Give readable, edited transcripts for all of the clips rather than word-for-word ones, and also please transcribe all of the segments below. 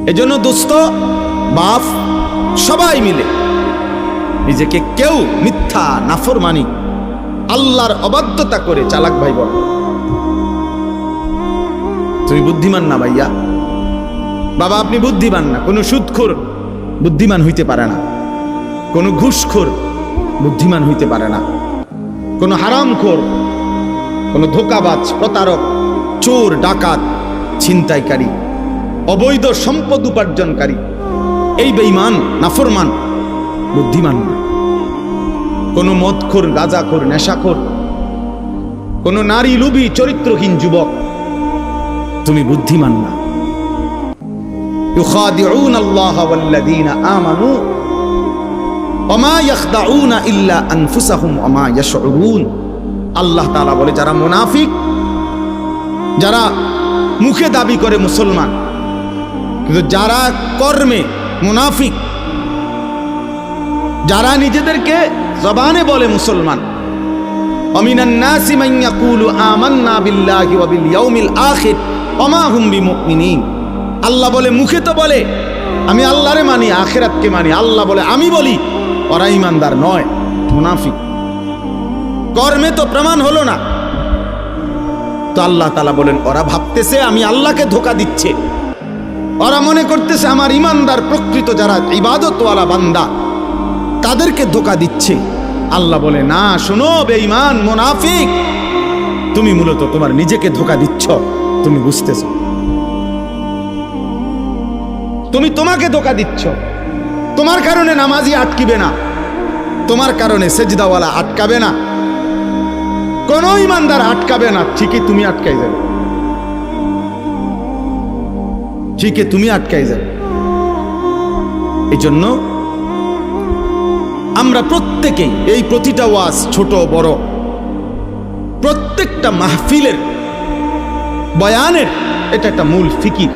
এজন্য দোস্ত বাপ সবাই মিলে নিজেকে কেউ মিথ্যা নাফরমানি আল্লাহর অবাধ্যতা করে চালাক ভাই বল। তুমি বুদ্ধিমান না ভাইয়া, বাবা আপনি বুদ্ধিমান না। কোনো সুদখোর বুদ্ধিমান হইতে পারে না, কোনো ঘুষখোর বুদ্ধিমান হইতে পারে না, কোনো হারামখোর, কোনো ধোঁকাবাজ, প্রতারক, চোর, ডাকাত, ছিনতাইকারী, অবৈধ সম্পদ উপার্জনকারী, এই বেঈমান নাফরমান বুদ্ধিমান না। কোনো মদখোর, গাঁজাখোর, নেশাখোর, কোনো নারী লোভী চরিত্রহীন যুবক তুমি বুদ্ধিমান না। ইউখাদিউনা আল্লাহ ওয়াল্লাযীনা আমানু ওমা ইয়াখদাউনা ইল্লা আনফুসাহুম ওমা ইয়াশউরুন। আল্লাহ তাআলা বলে যারা মুনাফিক, যারা মুখে দাবি করে মুসলমান কিন্তু যারা কর্মে মুনাফিক, যারা নিজেদেরকে জবানে বলে মুসলমান, আমিনান নাসি মান ইয়াকুলু আমান্না বিল্লাহি ওয়া বিল ইয়াউমিল আখির ওমা হুম বিমুমিনিন। আল্লাহ বলে মুখে তো বলে আমি আল্লাহরে মানি, আখিরাতকে মানি, আল্লাহ বলে আমি বলি, ওরা ঈমানদার নয়, মুনাফিক। কর্মে তো প্রমাণ হলো না। তো আল্লাহ তাআলা বলেন ওরা ভাবতেছে আমি আল্লাহকে ধোঁকা দিচ্ছে, ওরা মনে করতেছে আমার ঈমানদার প্রকৃত যারা ইবাদতওয়ালা বান্দা তাদেরকে ধোঁকা দিচ্ছে। আল্লাহ বলে না, শোনো বেঈমান মুনাফিক, তুমি মূলত তোমার নিজেকে ধোঁকা দিচ্ছ, তুমি বুঝতেছো, তুমি তোমাকে ধোঁকা দিচ্ছ। তোমার কারণে নামাজি আটকিবে না, তোমার কারণে সেজদাওয়ালা আটকাবে না, কোন ঈমানদার আটকাবে না, ঠিকই তুমি আটকাই যাবে, ঠিকই তুমি আটকাই যাবে। এই জন্য আমরা প্রত্যেকেই এই প্রতিটা ওয়াজ ছোট বড় প্রত্যেকটা মাহফিলের বয়ানের এটা একটা মূল ফিকির।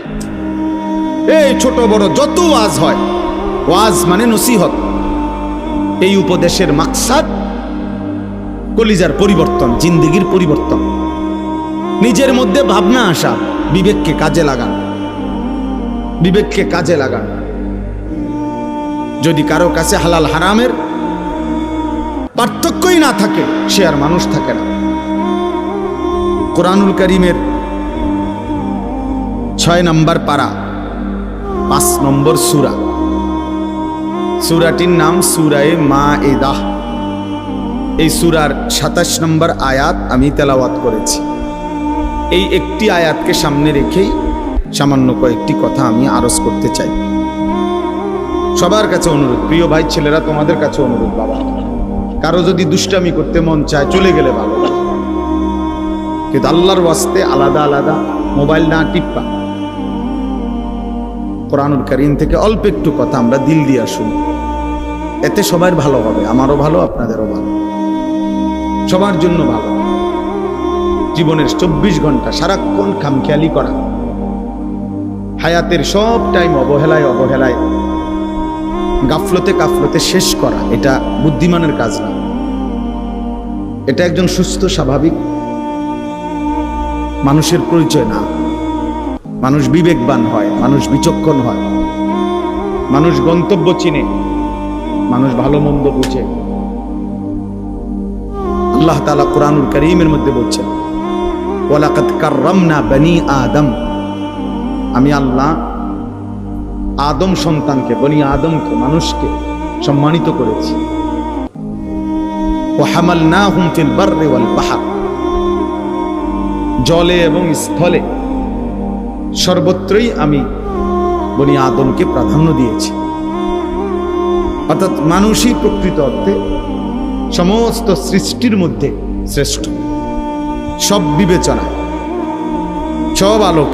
এই ছোট বড় যত ওয়াজ হয়, ওয়াজ মানে নসিহত, এই উপদেশের মাকসাদ কলিজার পরিবর্তন, জিন্দেগির পরিবর্তন, নিজের মধ্যে ভাবনা আসা, বিবেককে কাজে লাগান, বিবেককে কাজে লাগান। যদি কারো কাছে হালাল হারামের পার্থক্যই না থাকে সে আর মানুষ থাকে না। কোরআনুল কারীমের 6 নম্বর পারা 5 নম্বর সূরা, সূরাটির নাম সূরায়ে মায়েদাহ। এই সূরার 27 নম্বর আয়াত আমি তেলাওয়াত করেছি। এই একটি আয়াতকে সামনে রেখেই সামান্য কয়েকটি কথা আমি আরজ করতে চাই। সবার কাছে অনুরোধ, প্রিয় ভাই ছেলেরা তোমাদের কাছে অনুরোধ, বাবা কারো যদি দুষ্টামি করতে মন চায় চলে গেলে ভালো, কিন্তু আল্লাহর ওয়াস্তে আলাদা আলাদা মোবাইল না টিপ্পা, কোরআনুল কারীম থেকে অল্প একটু কথা আমরা দিল দিয়ে শুনি, এতে সবার ভালো হবে, আমারও ভালো, আপনাদেরও ভালো, সবার জন্য ভালো। জীবনের 24 ঘন্টা সারাক্ষণ খামখেয়ালি করা, হায়াতের সব টাইম অবহেলায় অবহেলায় গাফলতে কাফলতে শেষ করা, এটা বুদ্ধিমানের কাজ না। এটা একজন সুস্থ স্বাভাবিক মানুষের পরিচয় না। মানুষ বিবেকবান হয়, মানুষ বিচক্ষণ হয়, মানুষ গন্তব্য চিনে, মানুষ ভালো মন্দ বুঝে। আল্লাহ তাআলা কোরআনুল কারীমের মধ্যে বলছেন ওয়ালাকাদ কাররামনা বনি আদম, আমি আল্লাহ আদম সন্তানকে, বনি আদমকে, মানুষকে সম্মানিত করেছি। ওয়া হামালনাহুম ফিল বাররি ওয়াল বাহর, জলে এবং স্থলে সর্বত্রই আমি বনি আদমকে প্রাধান্য দিয়েছি। অর্থাৎ মানুষই প্রকৃত অর্থে সমস্ত সৃষ্টির মধ্যে শ্রেষ্ঠ, সব বিবেচনায়, সব আলোক